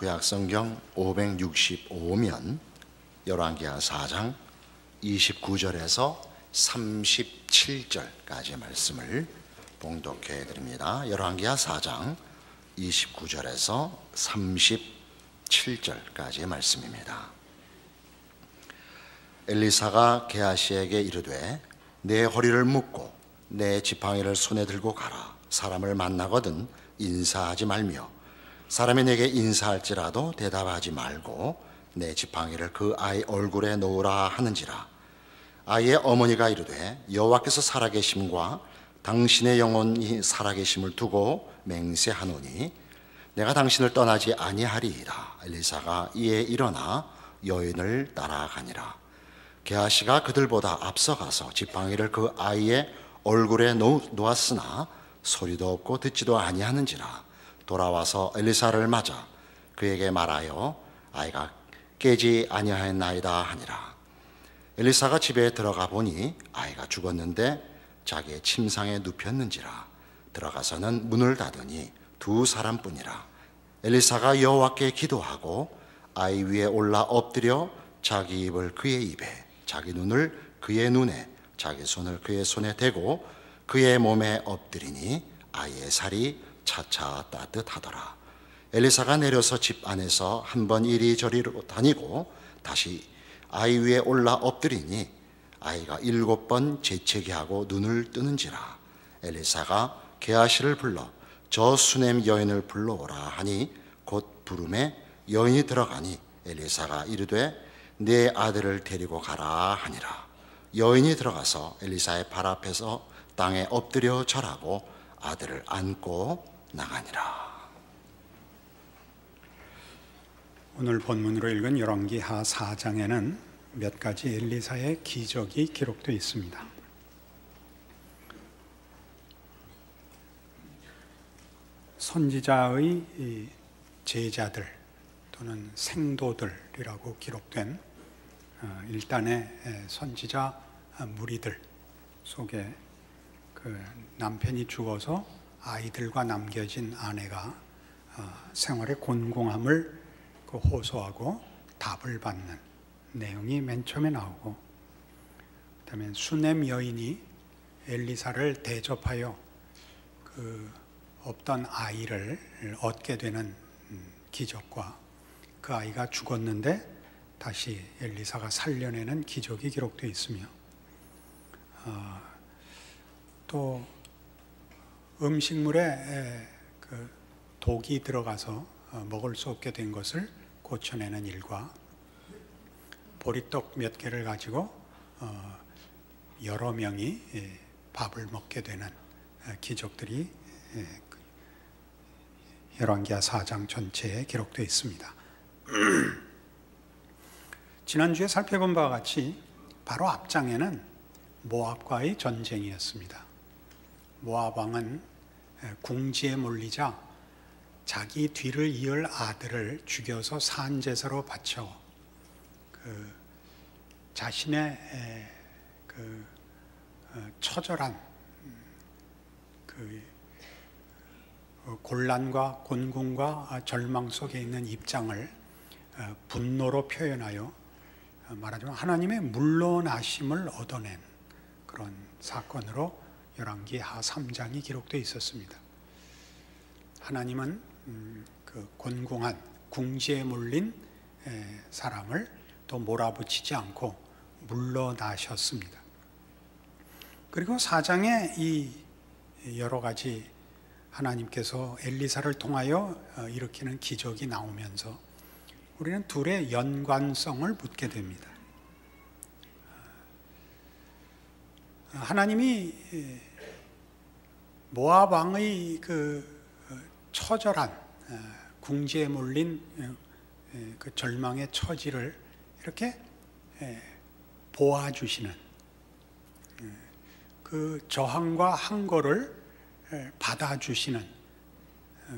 구약성경 565면 열왕기하 4장 29절에서 37절까지의 말씀을 봉독해 드립니다. 열왕기하 4장 29절에서 37절까지의 말씀입니다. 엘리사가 게하시에게 이르되 내 허리를 묶고 내 지팡이를 손에 들고 가라. 사람을 만나거든 인사하지 말며 사람이 내게 인사할지라도 대답하지 말고 내 지팡이를 그 아이 얼굴에 놓으라 하는지라. 아이의 어머니가 이르되 여호와께서 살아계심과 당신의 영혼이 살아계심을 두고 맹세하노니 내가 당신을 떠나지 아니하리이다. 엘리사가 이에 일어나 여인을 따라가니라. 게하시가 그들보다 앞서가서 지팡이를 그 아이의 얼굴에 놓았으나 소리도 없고 듣지도 아니하는지라. 돌아와서 엘리사를 맞아 그에게 말하여 아이가 깨지 아니하였나이다 하니라. 엘리사가 집에 들어가 보니 아이가 죽었는데 자기의 침상에 눕혔는지라. 들어가서는 문을 닫으니 두 사람뿐이라. 엘리사가 여호와께 기도하고 아이 위에 올라 엎드려 자기 입을 그의 입에 자기 눈을 그의 눈에 자기 손을 그의 손에 대고 그의 몸에 엎드리니 아이의 살이 차차 따뜻하더라. 엘리사가 내려서 집 안에서 한 번 이리저리로 다니고 다시 아이 위에 올라 엎드리니 아이가 7번 재채기 하고 눈을 뜨는지라. 엘리사가 게하시를 불러 저 수넴 여인을 불러오라 하니 곧 부름에 여인이 들어가니 엘리사가 이르되 내 아들을 데리고 가라 하니라. 여인이 들어가서 엘리사의 발 앞에서 땅에 엎드려 절하고 아들을 안고 나가니라. 오늘 본문으로 읽은 열왕기하 4장에는 몇 가지 엘리사의 기적이 기록되어 있습니다. 선지자의 제자들 또는 생도들이라고 기록된 일단의 선지자 무리들 속에 그 남편이 죽어서 아이들과 남겨진 아내가 생활의 곤궁함을 호소하고 답을 받는 내용이 맨 처음에 나오고, 그다음에 수넴 여인이 엘리사를 대접하여 그 없던 아이를 얻게 되는 기적과 그 아이가 죽었는데 다시 엘리사가 살려내는 기적이 기록되어 있으며, 또 음식물에 그 독이 들어가서 먹을 수 없게 된 것을 고쳐내는 일과 보리떡 몇 개를 가지고 여러 명이 밥을 먹게 되는 기적들이 열왕기하 4장 전체에 기록되어 있습니다. 지난주에 살펴본 바와 같이 바로 앞장에는 모압과의 전쟁이었습니다. 모압 왕은 궁지에 몰리자 자기 뒤를 이을 아들을 죽여서 산제사로 바쳐 자신의 처절한 곤란과 곤궁과 절망 속에 있는 입장을 분노로 표현하여 말하자면 하나님의 물러나심을 얻어낸 그런 사건으로 열왕기하 3장이 기록되어 있었습니다. 하나님은 그 곤궁한 궁지에 몰린 사람을 또 몰아붙이지 않고 물러나셨습니다. 그리고 4장에 이 여러 가지 하나님께서 엘리사를 통하여 일으키는 기적이 나오면서 우리는 둘의 연관성을 묻게 됩니다. 하나님이 모압 왕의 그 처절한 궁지에 몰린 그 절망의 처지를 이렇게 보아주시는 그 저항과 항거를 받아주시는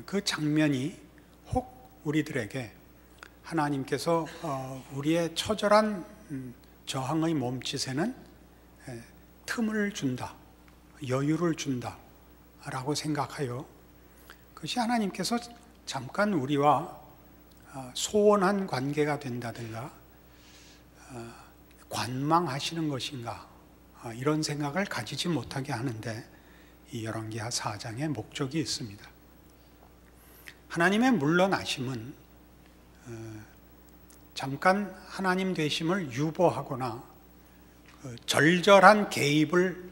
그 장면이 혹 우리들에게 하나님께서 우리의 처절한 저항의 몸짓에는 틈을 준다, 여유를 준다 라고 생각하여 그것이 하나님께서 잠깐 우리와 소원한 관계가 된다든가 관망하시는 것인가 이런 생각을 가지지 못하게 하는데 이 열왕기하 4장의 목적이 있습니다. 하나님의 물러나심은 잠깐 하나님 되심을 유보하거나 절절한 개입을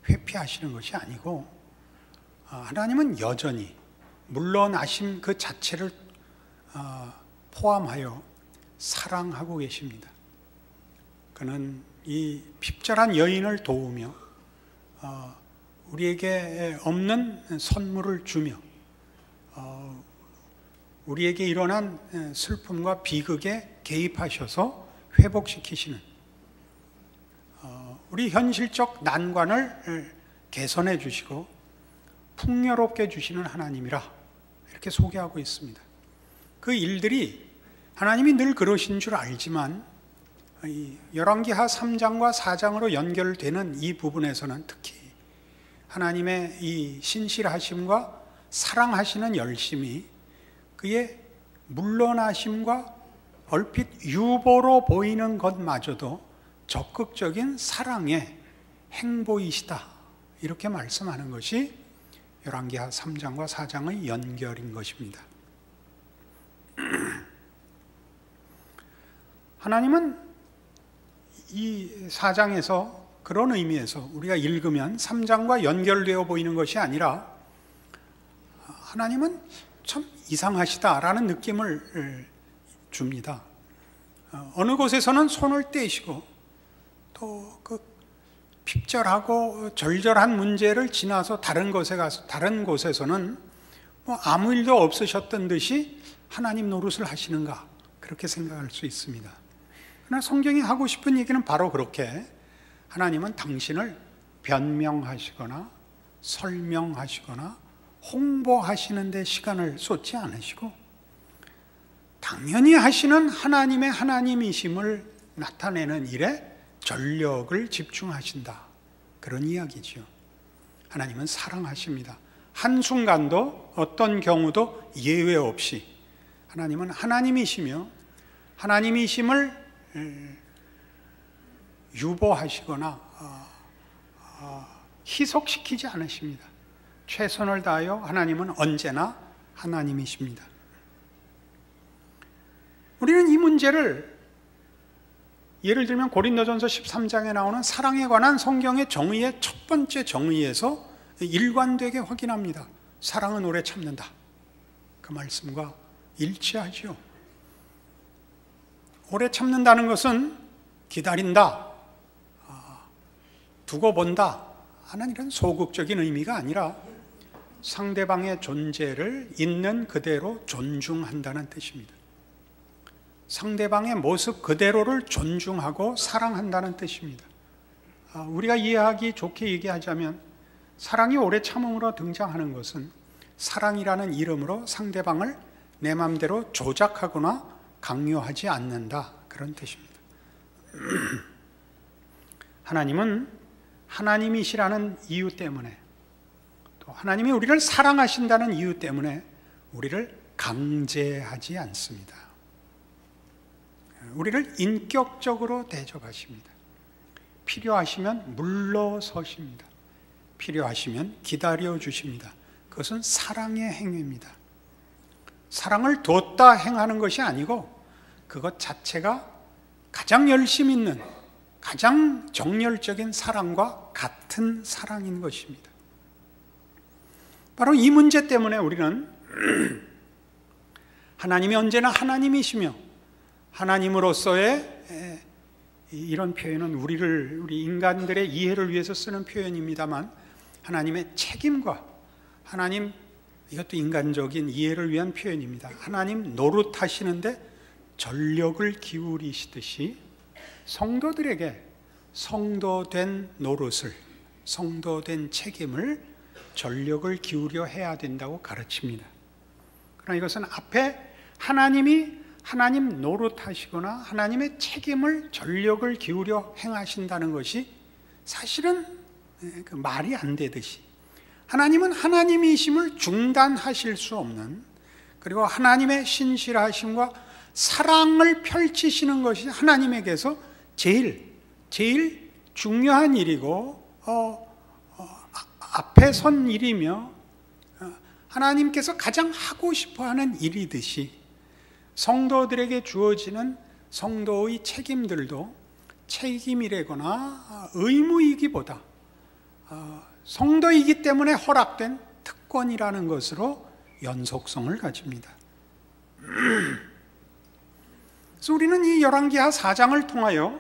회피하시는 것이 아니고 하나님은 여전히 물러나심 그 자체를 포함하여 사랑하고 계십니다. 그는 이 핍절한 여인을 도우며 우리에게 없는 선물을 주며 우리에게 일어난 슬픔과 비극에 개입하셔서 회복시키시는 우리 현실적 난관을 개선해 주시고 풍요롭게 주시는 하나님이라 이렇게 소개하고 있습니다. 그 일들이 하나님이 늘 그러신 줄 알지만 열왕기하 3장과 4장으로 연결되는 이 부분에서는 특히 하나님의 이 신실하심과 사랑하시는 열심이 그의 물러나심과 얼핏 유보로 보이는 것마저도 적극적인 사랑의 행보이시다 이렇게 말씀하는 것이 열왕기하 3장과 4장의 연결인 것입니다. 하나님은 이 4장에서 그런 의미에서 우리가 읽으면 3장과 연결되어 보이는 것이 아니라 하나님은 참 이상하시다라는 느낌을 줍니다. 어느 곳에서는 손을 떼시고 또 그 핍절하고 절절한 문제를 지나서 다른 곳에 가서 다른 곳에서는 뭐 아무 일도 없으셨던 듯이 하나님 노릇을 하시는가 그렇게 생각할 수 있습니다. 그러나 성경이 하고 싶은 얘기는 바로 그렇게 하나님은 당신을 변명하시거나 설명하시거나 홍보하시는 데 시간을 쏟지 않으시고 당연히 하시는 하나님의 하나님이심을 나타내는 일에 전력을 집중하신다 그런 이야기죠. 하나님은 사랑하십니다. 한순간도 어떤 경우도 예외 없이 하나님은 하나님이시며 하나님이심을 유보하시거나 희석시키지 않으십니다. 최선을 다하여 하나님은 언제나 하나님이십니다. 우리는 이 문제를 예를 들면 고린도전서 13장에 나오는 사랑에 관한 성경의 정의의 첫 번째 정의에서 일관되게 확인합니다. 사랑은 오래 참는다. 그 말씀과 일치하죠. 오래 참는다는 것은 기다린다, 두고 본다 하는 이런 소극적인 의미가 아니라 상대방의 존재를 있는 그대로 존중한다는 뜻입니다. 상대방의 모습 그대로를 존중하고 사랑한다는 뜻입니다. 우리가 이해하기 좋게 얘기하자면 사랑이 오래 참음으로 등장하는 것은 사랑이라는 이름으로 상대방을 내 마음대로 조작하거나 강요하지 않는다 그런 뜻입니다. 하나님은 하나님이시라는 이유 때문에 또 하나님이 우리를 사랑하신다는 이유 때문에 우리를 강제하지 않습니다. 우리를 인격적으로 대접하십니다. 필요하시면 물러서십니다. 필요하시면 기다려주십니다. 그것은 사랑의 행위입니다. 사랑을 뒀다 행하는 것이 아니고 그것 자체가 가장 열심 있는 가장 정열적인 사랑과 같은 사랑인 것입니다. 바로 이 문제 때문에 우리는 하나님이 언제나 하나님이시며 하나님으로서의 이런 표현은 우리 인간들의 이해를 위해서 쓰는 표현입니다만 하나님의 책임과 하나님 이것도 인간적인 이해를 위한 표현입니다. 하나님 노릇하시는데 전력을 기울이시듯이 성도들에게 성도된 노릇을 성도된 책임을 전력을 기울여 해야 된다고 가르칩니다. 그러나 이것은 앞에 하나님이 하나님 노릇하시거나 하나님의 책임을 전력을 기울여 행하신다는 것이 사실은 그 말이 안 되듯이 하나님은 하나님이심을 중단하실 수 없는 그리고 하나님의 신실하심과 사랑을 펼치시는 것이 하나님에게서 제일 중요한 일이고 앞에 선 일이며 하나님께서 가장 하고 싶어하는 일이듯이 성도들에게 주어지는 성도의 책임들도 책임이라거나 의무이기보다 성도이기 때문에 허락된 특권이라는 것으로 연속성을 가집니다. 그래서 우리는 이 열왕기하 4장을 통하여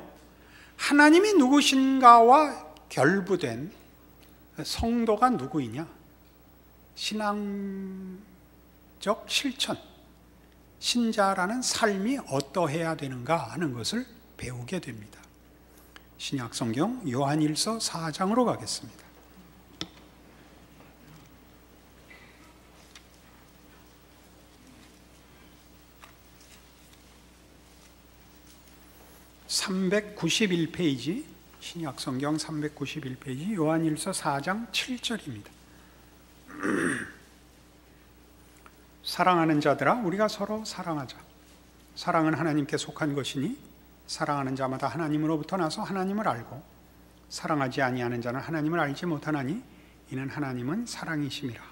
하나님이 누구신가와 결부된 성도가 누구이냐, 신앙적 실천, 신자라는 삶이 어떠해야 되는가 하는 것을 배우게 됩니다. 신약성경 요한일서 4장으로 가겠습니다. (391페이지) 신약성경 391페이지 요한일서 4장 7절입니다. 사랑하는 자들아, 우리가 서로 사랑하자. 사랑은 하나님께 속한 것이니 사랑하는 자마다 하나님으로부터 나서 하나님을 알고 사랑하지 아니하는 자는 하나님을 알지 못하나니 이는 하나님은 사랑이심이라.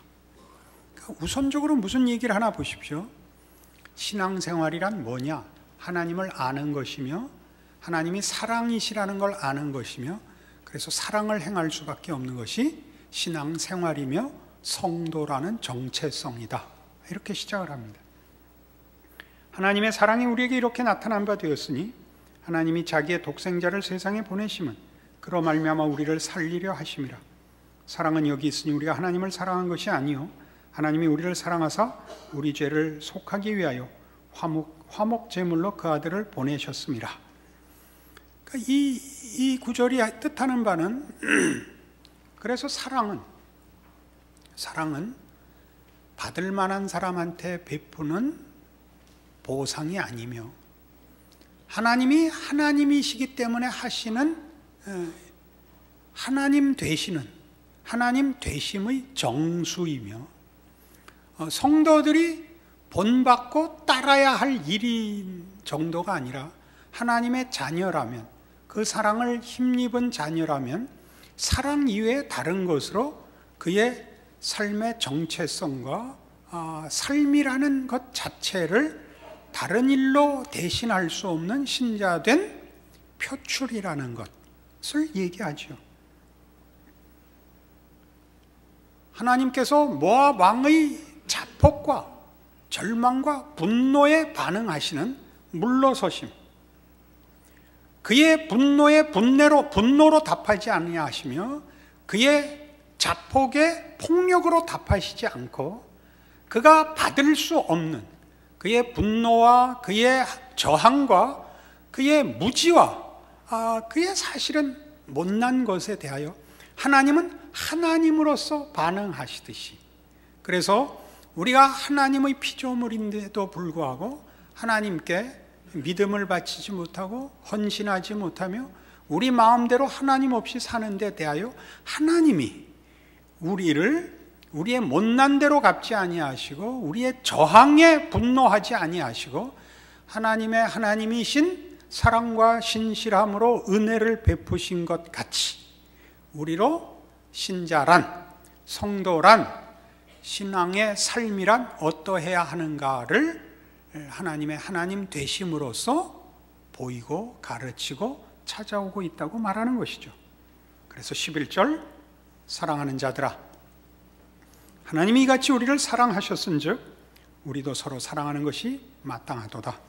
그러니까 우선적으로 무슨 얘기를 하나 보십시오. 신앙생활이란 뭐냐? 하나님을 아는 것이며 하나님이 사랑이시라는 걸 아는 것이며, 그래서 사랑을 행할 수밖에 없는 것이 신앙생활이며 성도라는 정체성이다. 이렇게 시작을 합니다. 하나님의 사랑이 우리에게 이렇게 나타난 바 되었으니 하나님이 자기의 독생자를 세상에 보내심은 그로 말미암아 우리를 살리려 하심이라. 사랑은 여기 있으니 우리가 하나님을 사랑한 것이 아니요 하나님이 우리를 사랑하사 우리 죄를 속하기 위하여 화목 제물로 그 아들을 보내셨습니다. 그러니까 이 구절이 뜻하는 바는 그래서 사랑은 받을 만한 사람한테 베푸는 보상이 아니며 하나님이 하나님이시기 때문에 하시는 하나님 되심의 정수이며 성도들이 본받고 따라야 할 일인 정도가 아니라 하나님의 자녀라면, 그 사랑을 힘입은 자녀라면 사랑 이외에 다른 것으로 그의 삶의 정체성과 삶이라는 것 자체를 다른 일로 대신할 수 없는 신자된 표출이라는 것을 얘기하죠. 하나님께서 모압 왕의 자폭과 절망과 분노에 반응하시는 물러서심, 그의 분노로 답하지 아니하시며 그의 자폭에 폭력으로 답하시지 않고 그가 받을 수 없는 그의 분노와 그의 저항과 그의 무지와 그의 사실은 못난 것에 대하여 하나님은 하나님으로서 반응하시듯이, 그래서 우리가 하나님의 피조물인데도 불구하고 하나님께 믿음을 바치지 못하고 헌신하지 못하며 우리 마음대로 하나님 없이 사는 데 대하여 하나님이 우리의 못난 대로 갚지 아니하시고 우리의 저항에 분노하지 아니하시고 하나님이신 사랑과 신실함으로 은혜를 베푸신 것 같이 우리로 신자란, 성도란, 신앙의 삶이란 어떠해야 하는가를 하나님의 하나님 되심으로써 보이고 가르치고 찾아오고 있다고 말하는 것이죠. 그래서 11절, 사랑하는 자들아, 하나님이 이같이 우리를 사랑하셨은즉 우리도 서로 사랑하는 것이 마땅하도다.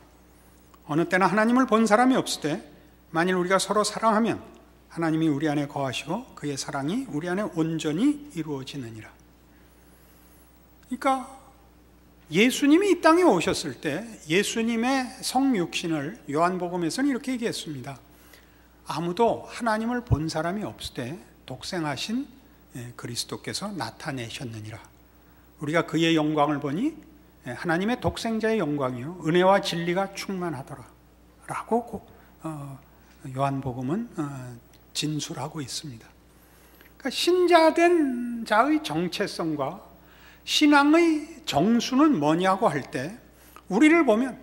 어느 때나 하나님을 본 사람이 없을 때 만일 우리가 서로 사랑하면 하나님이 우리 안에 거하시고 그의 사랑이 우리 안에 온전히 이루어지느니라. 그러니까 예수님이 이 땅에 오셨을 때 예수님의 성육신을 요한복음에서는 이렇게 얘기했습니다. 아무도 하나님을 본 사람이 없을 때 독생하신 그리스도께서 나타내셨느니라. 우리가 그의 영광을 보니 하나님의 독생자의 영광이요 은혜와 진리가 충만하더라 라고 요한복음은 진술하고 있습니다. 그러니까 신자된 자의 정체성과 신앙의 정수는 뭐냐고 할 때 우리를 보면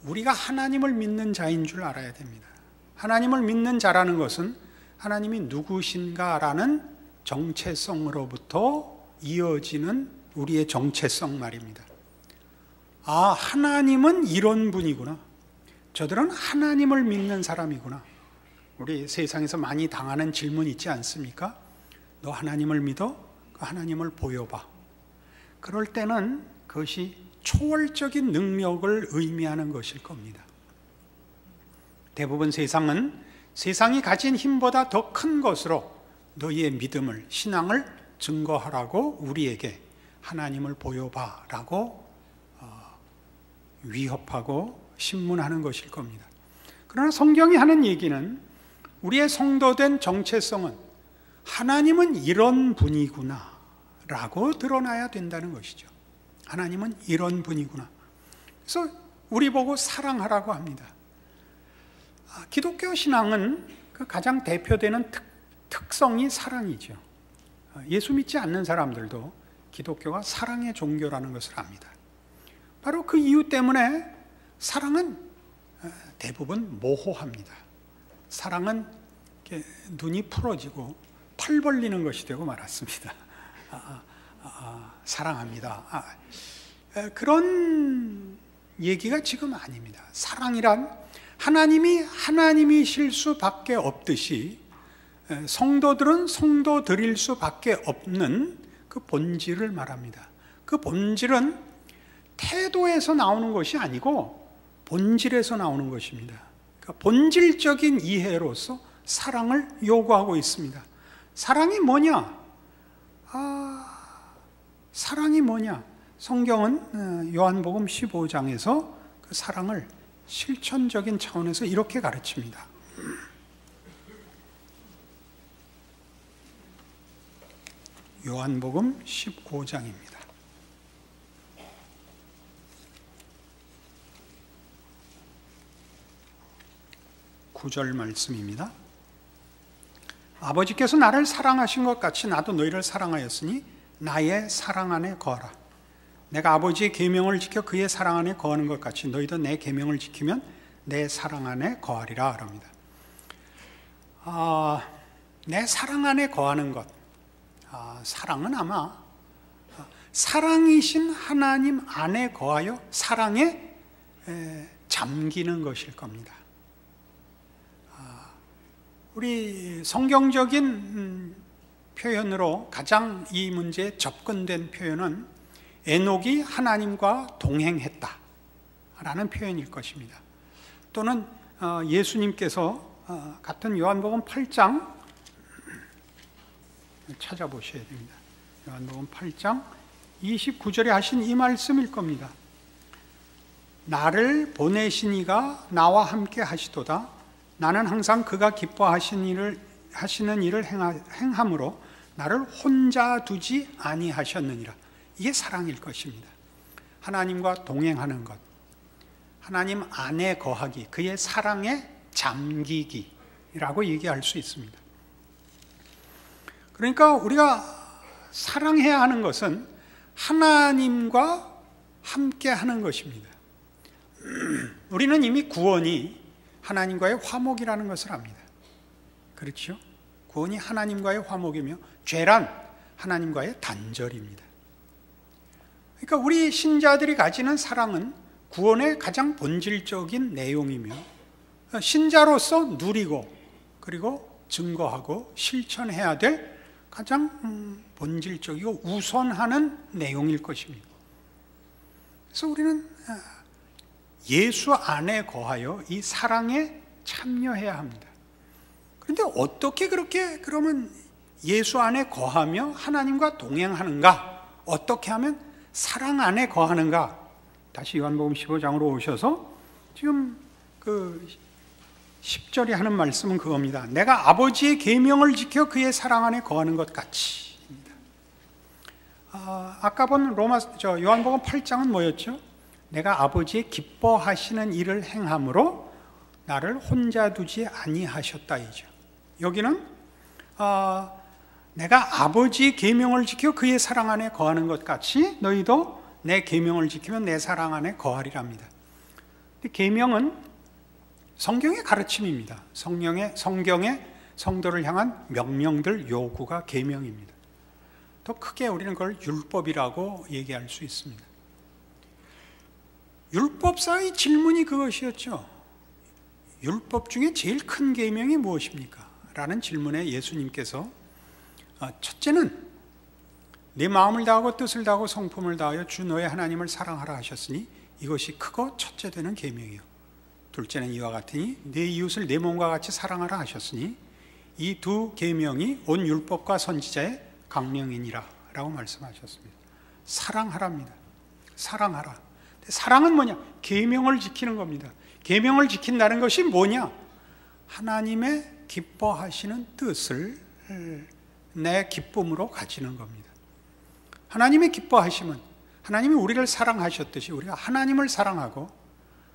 우리가 하나님을 믿는 자인 줄 알아야 됩니다. 하나님을 믿는 자라는 것은 하나님이 누구신가라는 정체성으로부터 이어지는 우리의 정체성 말입니다. 아, 하나님은 이런 분이구나. 저들은 하나님을 믿는 사람이구나. 우리 세상에서 많이 당하는 질문 있지 않습니까? 너 하나님을 믿어? 그 하나님을 보여봐. 그럴 때는 그것이 초월적인 능력을 의미하는 것일 겁니다. 대부분 세상은 세상이 가진 힘보다 더 큰 것으로 너희의 믿음을, 신앙을 증거하라고 우리에게 하나님을 보여봐라고 위협하고 신문하는 것일 겁니다. 그러나 성경이 하는 얘기는 우리의 성도된 정체성은 하나님은 이런 분이구나 라고 드러나야 된다는 것이죠. 하나님은 이런 분이구나. 그래서 우리 보고 사랑하라고 합니다. 기독교 신앙은 그 가장 대표되는 특성이 사랑이죠. 예수 믿지 않는 사람들도 기독교가 사랑의 종교라는 것을 압니다. 바로 그 이유 때문에 사랑은 대부분 모호합니다. 사랑은 이렇게 눈이 풀어지고 팔 벌리는 것이 되고 말았습니다. 사랑합니다. 그런 얘기가 지금 아닙니다. 사랑이란 하나님이 하나님이실 수밖에 없듯이 성도들은 성도들일 수밖에 없는 그 본질을 말합니다. 그 본질은 태도에서 나오는 것이 아니고 본질에서 나오는 것입니다. 그러니까 본질적인 이해로서 사랑을 요구하고 있습니다. 사랑이 뭐냐? 사랑이 뭐냐? 성경은 요한복음 15장에서 그 사랑을 실천적인 차원에서 이렇게 가르칩니다. 요한복음 15장입니다. 9절 말씀입니다. 아버지께서 나를 사랑하신 것 같이 나도 너희를 사랑하였으니 나의 사랑 안에 거하라. 내가 아버지의 계명을 지켜 그의 사랑 안에 거하는 것 같이 너희도 내 계명을 지키면 내 사랑 안에 거하리라 합니다. 내 사랑 안에 거하는 것, 사랑은 아마 사랑이신 하나님 안에 거하여 사랑에 잠기는 것일 겁니다. 우리 성경적인 표현으로 가장 이 문제에 접근된 표현은 에녹이 하나님과 동행했다 라는 표현일 것입니다. 또는 예수님께서 같은 요한복음 8장 찾아보셔야 됩니다. 요한복음 8장 29절에 하신 이 말씀일 겁니다. 나를 보내신 이가 나와 함께 하시도다. 나는 항상 그가 기뻐하시는 일을 행함으로 나를 혼자 두지 아니하셨느니라. 이게 사랑일 것입니다. 하나님과 동행하는 것, 하나님 안에 거하기, 그의 사랑에 잠기기라고 얘기할 수 있습니다. 그러니까 우리가 사랑해야 하는 것은 하나님과 함께 하는 것입니다. 우리는 이미 구원이 하나님과의 화목이라는 것을 압니다. 그렇죠? 구원이 하나님과의 화목이며 죄란 하나님과의 단절입니다. 그러니까 우리 신자들이 가지는 사랑은 구원의 가장 본질적인 내용이며 신자로서 누리고 그리고 증거하고 실천해야 될 가장 본질적이고 우선하는 내용일 것입니다. 그래서 우리는 예수 안에 거하여 이 사랑에 참여해야 합니다. 그런데 어떻게 그렇게 그러면 예수 안에 거하며 하나님과 동행하는가? 어떻게 하면 사랑 안에 거하는가? 다시 요한복음 15장으로 오셔서 지금 그 10절이 하는 말씀은 그겁니다. 내가 아버지의 계명을 지켜 그의 사랑 안에 거하는 것 같이입니다. 아까 본 요한복음 8장은 뭐였죠? 내가 아버지의 기뻐하시는 일을 행함으로 나를 혼자 두지 아니하셨다이죠. 여기는 내가 아버지의 계명을 지켜 그의 사랑 안에 거하는 것 같이 너희도 내 계명을 지키면 내 사랑 안에 거하리랍니다. 계명은 성경의 가르침입니다. 성경의 성도를 향한 명령들, 요구가 계명입니다. 더 크게 우리는 그걸 율법이라고 얘기할 수 있습니다. 율법사의 질문이 그것이었죠. 율법 중에 제일 큰 계명이 무엇입니까? 라는 질문에 예수님께서 첫째는 내 마음을 다하고 뜻을 다하고 성품을 다하여 주 너의 하나님을 사랑하라 하셨으니 이것이 크고 첫째 되는 계명이요. 둘째는 이와 같으니 내 이웃을 내 몸과 같이 사랑하라 하셨으니 이 두 계명이 온 율법과 선지자의 강령이니라 라고 말씀하셨습니다. 사랑하랍니다. 사랑하라. 사랑은 뭐냐? 계명을 지키는 겁니다. 계명을 지킨다는 것이 뭐냐? 하나님의 기뻐하시는 뜻을 내 기쁨으로 가지는 겁니다. 하나님의 기뻐하심은 하나님이 우리를 사랑하셨듯이 우리가 하나님을 사랑하고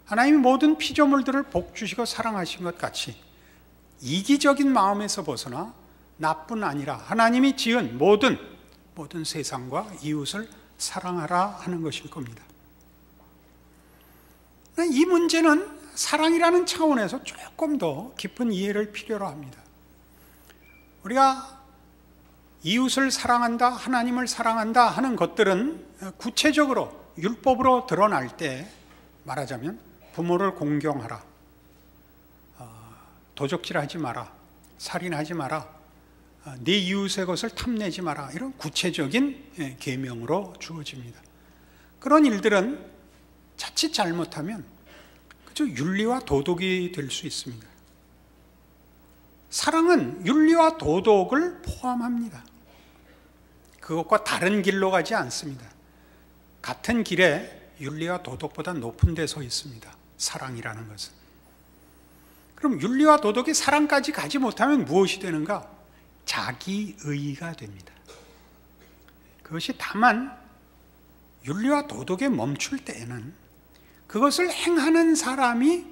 하나님이 모든 피조물들을 복주시고 사랑하신 것 같이 이기적인 마음에서 벗어나 나뿐 아니라 하나님이 지은 모든 세상과 이웃을 사랑하라 하는 것일 겁니다. 이 문제는 사랑이라는 차원에서 조금 더 깊은 이해를 필요로 합니다. 우리가 이웃을 사랑한다, 하나님을 사랑한다 하는 것들은 구체적으로 율법으로 드러날 때 말하자면 부모를 공경하라, 도적질하지 마라, 살인하지 마라, 네 이웃의 것을 탐내지 마라, 이런 구체적인 계명으로 주어집니다. 그런 일들은 자칫 잘못하면 그저 윤리와 도덕이 될 수 있습니다. 사랑은 윤리와 도덕을 포함합니다. 그것과 다른 길로 가지 않습니다. 같은 길에 윤리와 도덕보다 높은 데 서 있습니다. 사랑이라는 것은. 그럼 윤리와 도덕이 사랑까지 가지 못하면 무엇이 되는가? 자기의가 됩니다. 그것이 다만 윤리와 도덕에 멈출 때에는 그것을 행하는 사람이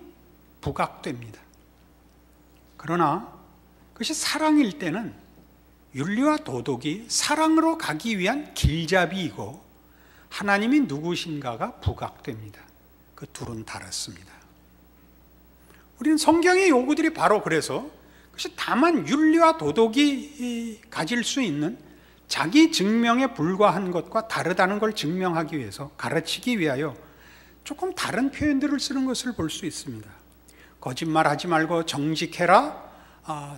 부각됩니다. 그러나 그것이 사랑일 때는 윤리와 도덕이 사랑으로 가기 위한 길잡이이고 하나님이 누구신가가 부각됩니다. 그 둘은 다릅니다. 우리는 성경의 요구들이 바로 그래서 그것이 다만 윤리와 도덕이 가질 수 있는 자기 증명에 불과한 것과 다르다는 걸 증명하기 위해서, 가르치기 위하여 조금 다른 표현들을 쓰는 것을 볼 수 있습니다. 거짓말하지 말고 정직해라,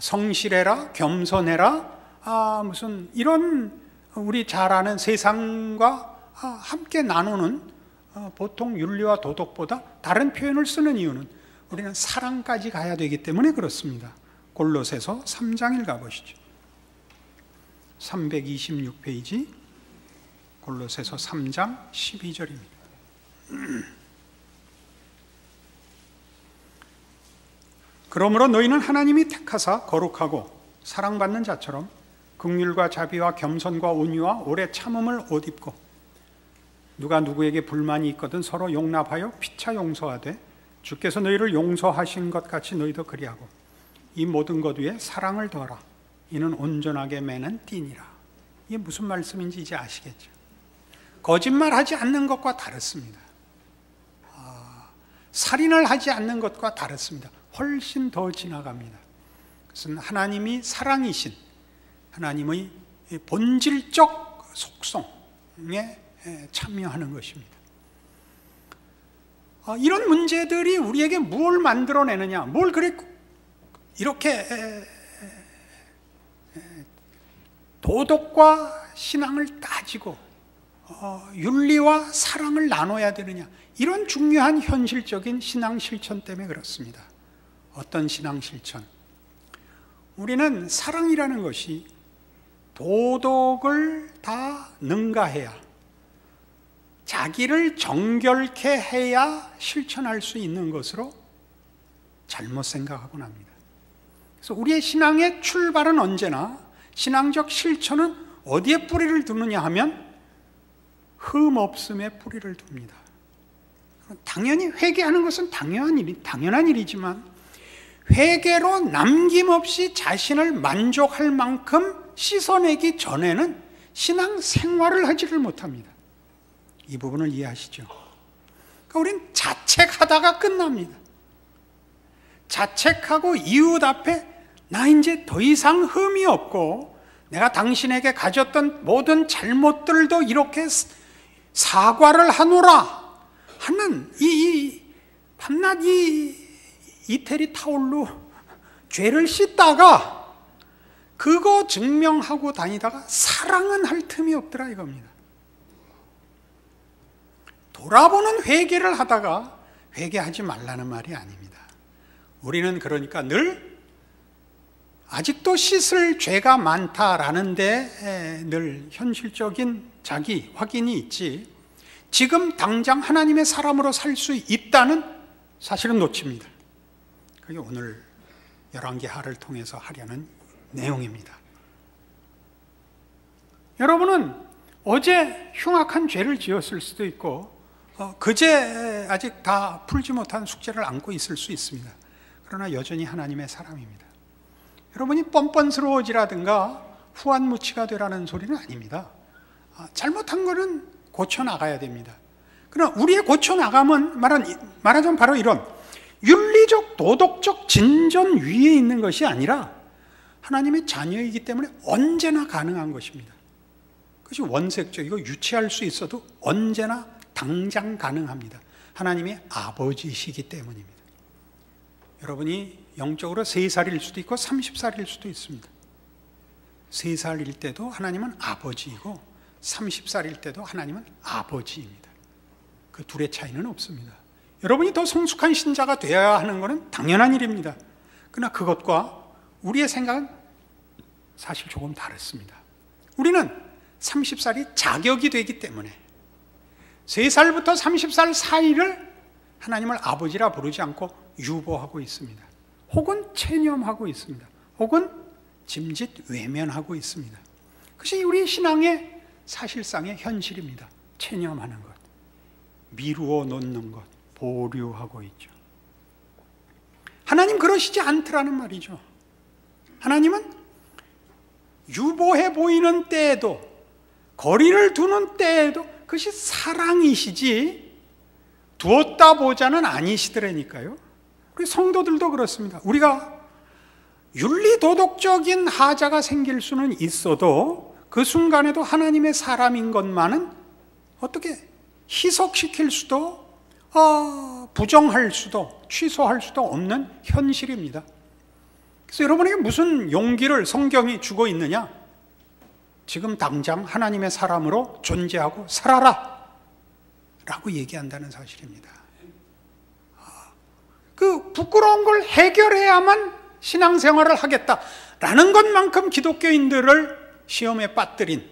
성실해라, 겸손해라, 무슨 이런 우리 잘 아는 세상과 함께 나누는 보통 윤리와 도덕보다 다른 표현을 쓰는 이유는 우리는 사랑까지 가야 되기 때문에 그렇습니다. 골로새서 3장 읽어보시죠. 326페이지 골로새서 3장 12절입니다. 그러므로 너희는 하나님이 택하사 거룩하고 사랑받는 자처럼 긍휼과 자비와 겸손과 온유와 오래 참음을 옷 입고 누가 누구에게 불만이 있거든 서로 용납하여 피차 용서하되 주께서 너희를 용서하신 것 같이 너희도 그리하고 이 모든 것 위에 사랑을 더하라. 이는 온전하게 매는 띠니라. 이게 무슨 말씀인지 이제 아시겠죠? 거짓말하지 않는 것과 다릅니다. 살인을 하지 않는 것과 다릅니다. 훨씬 더 지나갑니다. 그것은 하나님이 사랑이신 하나님의 본질적 속성에 참여하는 것입니다. 이런 문제들이 우리에게 뭘 만들어내느냐, 뭘 그래 이렇게 도덕과 신앙을 따지고 윤리와 사랑을 나눠야 되느냐, 이런 중요한 현실적인 신앙 실천 때문에 그렇습니다. 어떤 신앙 실천? 우리는 사랑이라는 것이 도덕을 다 능가해야, 자기를 정결케 해야 실천할 수 있는 것으로 잘못 생각하곤 합니다. 그래서 우리의 신앙의 출발은 언제나, 신앙적 실천은 어디에 뿌리를 두느냐 하면 흠없음에 뿌리를 둡니다. 당연히 회개하는 것은 당연한 일이지만 회개로 남김없이 자신을 만족할 만큼 씻어내기 전에는 신앙 생활을 하지를 못합니다. 이 부분을 이해하시죠? 그러니까 우린 자책하다가 끝납니다. 자책하고 이웃 앞에 나 이제 더 이상 흠이 없고 내가 당신에게 가졌던 모든 잘못들도 이렇게 사과를 하노라 하는 이 밤낮 이 이태리 타올로 죄를 씻다가 그거 증명하고 다니다가 사랑은 할 틈이 없더라 이겁니다. 돌아보는 회개를 하다가 회개하지 말라는 말이 아닙니다. 우리는 그러니까 늘 아직도 씻을 죄가 많다라는 데 늘 현실적인 자기 확인이 있지, 지금 당장 하나님의 사람으로 살 수 있다는 사실은 놓칩니다. 그게 오늘 열왕기하를 통해서 하려는 내용입니다. 여러분은 어제 흉악한 죄를 지었을 수도 있고 그제 아직 다 풀지 못한 숙제를 안고 있을 수 있습니다. 그러나 여전히 하나님의 사람입니다. 여러분이 뻔뻔스러워지라든가 후안무치가 되라는 소리는 아닙니다. 잘못한 거는 고쳐나가야 됩니다. 그러나 우리의 고쳐나감은 말하자면 바로 이런 윤리적 도덕적 진전 위에 있는 것이 아니라 하나님의 자녀이기 때문에 언제나 가능한 것입니다. 그것이 원색적이고 유치할 수 있어도 언제나 당장 가능합니다. 하나님의 아버지이시기 때문입니다. 여러분이 영적으로 3살일 수도 있고 30살일 수도 있습니다. 3살일 때도 하나님은 아버지이고 30살일 때도 하나님은 아버지입니다. 그 둘의 차이는 없습니다. 여러분이 더 성숙한 신자가 되어야 하는 것은 당연한 일입니다. 그러나 그것과 우리의 생각은 사실 조금 다릅니다. 우리는 30살이 자격이 되기 때문에 3살부터 30살 사이를 하나님을 아버지라 부르지 않고 유보하고 있습니다. 혹은 체념하고 있습니다. 혹은 짐짓 외면하고 있습니다. 그것이 우리 신앙의 사실상의 현실입니다. 체념하는 것, 미루어 놓는 것, 보류하고 있죠. 하나님 그러시지 않더라는 말이죠. 하나님은 유보해 보이는 때에도, 거리를 두는 때에도 그것이 사랑이시지 두었다 보자는 아니시더라니까요. 우리 성도들도 그렇습니다. 우리가 윤리도덕적인 하자가 생길 수는 있어도 그 순간에도 하나님의 사람인 것만은 어떻게 희석시킬 수도 부정할 수도 취소할 수도 없는 현실입니다. 그래서 여러분에게 무슨 용기를 성경이 주고 있느냐? 지금 당장 하나님의 사람으로 존재하고 살아라 라고 얘기한다는 사실입니다. 그 부끄러운 걸 해결해야만 신앙생활을 하겠다라는 것만큼 기독교인들을 시험에 빠뜨린,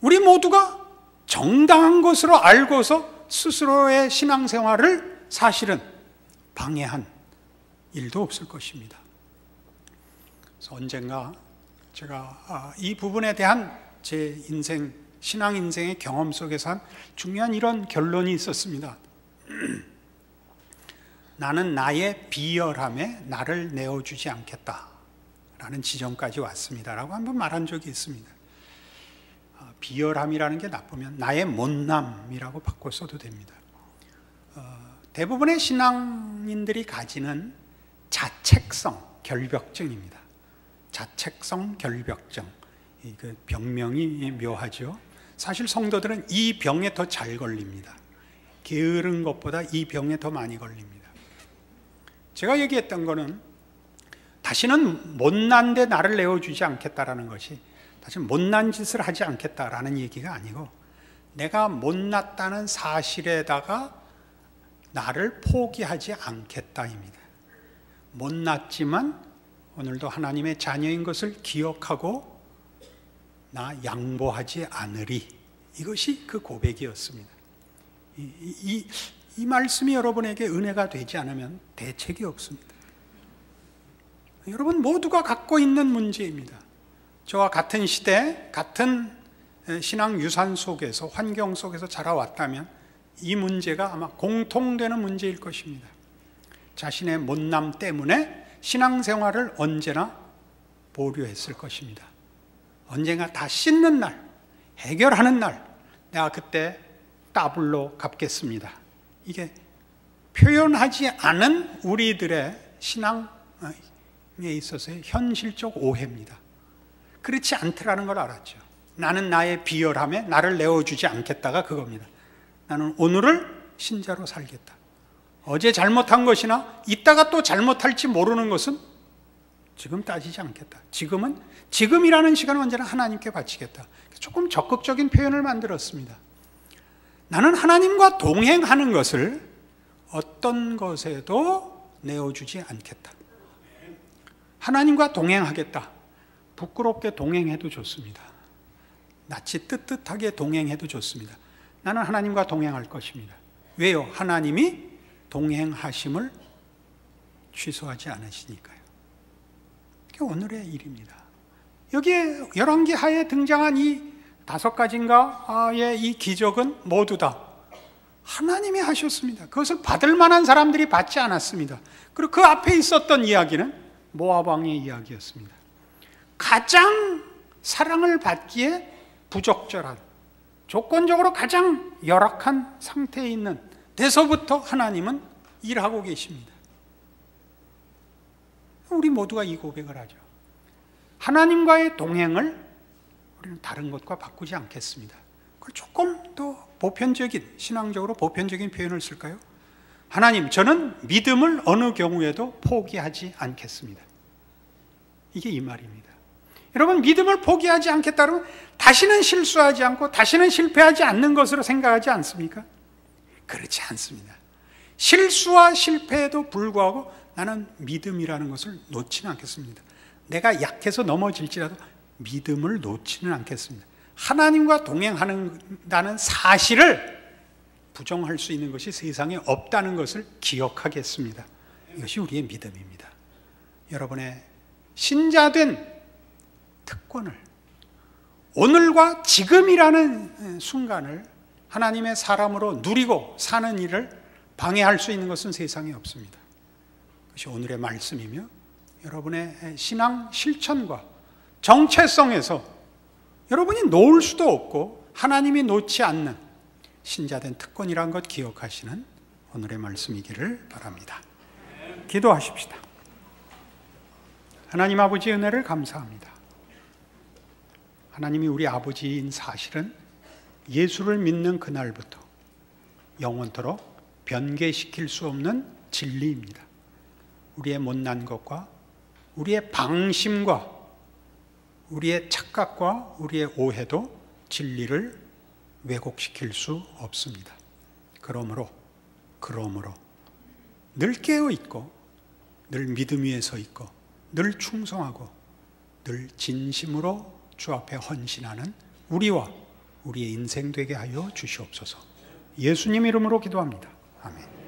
우리 모두가 정당한 것으로 알고서 스스로의 신앙생활을 사실은 방해한 일도 없을 것입니다. 그래서 언젠가 제가 이 부분에 대한 제 인생, 신앙 인생의 경험 속에서 한 중요한 이런 결론이 있었습니다. 나는 나의 비열함에 나를 내어주지 않겠다라는 지점까지 왔습니다라고 한번 말한 적이 있습니다. 비열함이라는 게 나쁘면 나의 못남이라고 바꿔 써도 됩니다. 대부분의 신앙인들이 가지는 자책성 결벽증입니다. 자책성 결벽증, 그 병명이 묘하죠. 사실 성도들은 이 병에 더 잘 걸립니다. 게으른 것보다 이 병에 더 많이 걸립니다. 제가 얘기했던 거는 다시는 못난 데 나를 내어주지 않겠다라는 것이 다시 못난 짓을 하지 않겠다라는 얘기가 아니고, 내가 못났다는 사실에다가 나를 포기하지 않겠다입니다. 못났지만 오늘도 하나님의 자녀인 것을 기억하고 나 양보하지 않으리, 이것이 그 고백이었습니다. 이 말씀이 여러분에게 은혜가 되지 않으면 대책이 없습니다. 여러분 모두가 갖고 있는 문제입니다. 저와 같은 시대, 같은 신앙 유산 속에서, 환경 속에서 자라왔다면 이 문제가 아마 공통되는 문제일 것입니다. 자신의 못남 때문에 신앙생활을 언제나 보류했을 것입니다. 언젠가 다 씻는 날, 해결하는 날, 내가 그때 더블로 갚겠습니다. 이게 표현하지 않은 우리들의 신앙에 있어서의 현실적 오해입니다. 그렇지 않더라는 걸 알았죠. 나는 나의 비열함에 나를 내어주지 않겠다가 그겁니다. 나는 오늘을 신자로 살겠다. 어제 잘못한 것이나 이따가 또 잘못할지 모르는 것은 지금 따지지 않겠다. 지금이라는 시간은 언제나 하나님께 바치겠다. 조금 적극적인 표현을 만들었습니다. 나는 하나님과 동행하는 것을 어떤 것에도 내어주지 않겠다. 하나님과 동행하겠다. 부끄럽게 동행해도 좋습니다. 낯이 뜨뜻하게 동행해도 좋습니다. 나는 하나님과 동행할 것입니다. 왜요? 하나님이 동행하심을 취소하지 않으시니까요. 그게 오늘의 일입니다. 여기에 열왕기하에 등장한 이 5가지인가의 이 기적은 모두 다 하나님이 하셨습니다. 그것을 받을 만한 사람들이 받지 않았습니다. 그리고 그 앞에 있었던 이야기는 모압 왕의 이야기였습니다. 가장 사랑을 받기에 부적절한, 조건적으로 가장 열악한 상태에 있는 데서부터 하나님은 일하고 계십니다. 우리 모두가 이 고백을 하죠. 하나님과의 동행을 우리는 다른 것과 바꾸지 않겠습니다. 그걸 조금 더 보편적인, 신앙적으로 보편적인 표현을 쓸까요? 하나님, 저는 믿음을 어느 경우에도 포기하지 않겠습니다. 이게 이 말입니다. 여러분, 믿음을 포기하지 않겠다면 다시는 실수하지 않고 다시는 실패하지 않는 것으로 생각하지 않습니까? 그렇지 않습니다. 실수와 실패에도 불구하고 나는 믿음이라는 것을 놓지는 않겠습니다. 내가 약해서 넘어질지라도 믿음을 놓지는 않겠습니다. 하나님과 동행한다는 사실을 부정할 수 있는 것이 세상에 없다는 것을 기억하겠습니다. 이것이 우리의 믿음입니다. 여러분의 신자된 특권을, 오늘과 지금이라는 순간을 하나님의 사람으로 누리고 사는 일을 방해할 수 있는 것은 세상에 없습니다. 그것이 오늘의 말씀이며 여러분의 신앙 실천과 정체성에서 여러분이 놓을 수도 없고 하나님이 놓지 않는 신자된 특권이라는 것 기억하시는 오늘의 말씀이기를 바랍니다. 기도하십시다. 하나님 아버지 은혜를 감사합니다. 하나님이 우리 아버지인 사실은 예수를 믿는 그날부터 영원토록 변개시킬 수 없는 진리입니다. 우리의 못난 것과 우리의 방심과 우리의 착각과 우리의 오해도 진리를 왜곡시킬 수 없습니다. 그러므로 늘 깨어 있고 늘 믿음 위에 서 있고 늘 충성하고 늘 진심으로 주 앞에 헌신하는 우리와 우리의 인생 되게 하여 주시옵소서. 예수님 이름으로 기도합니다. 아멘.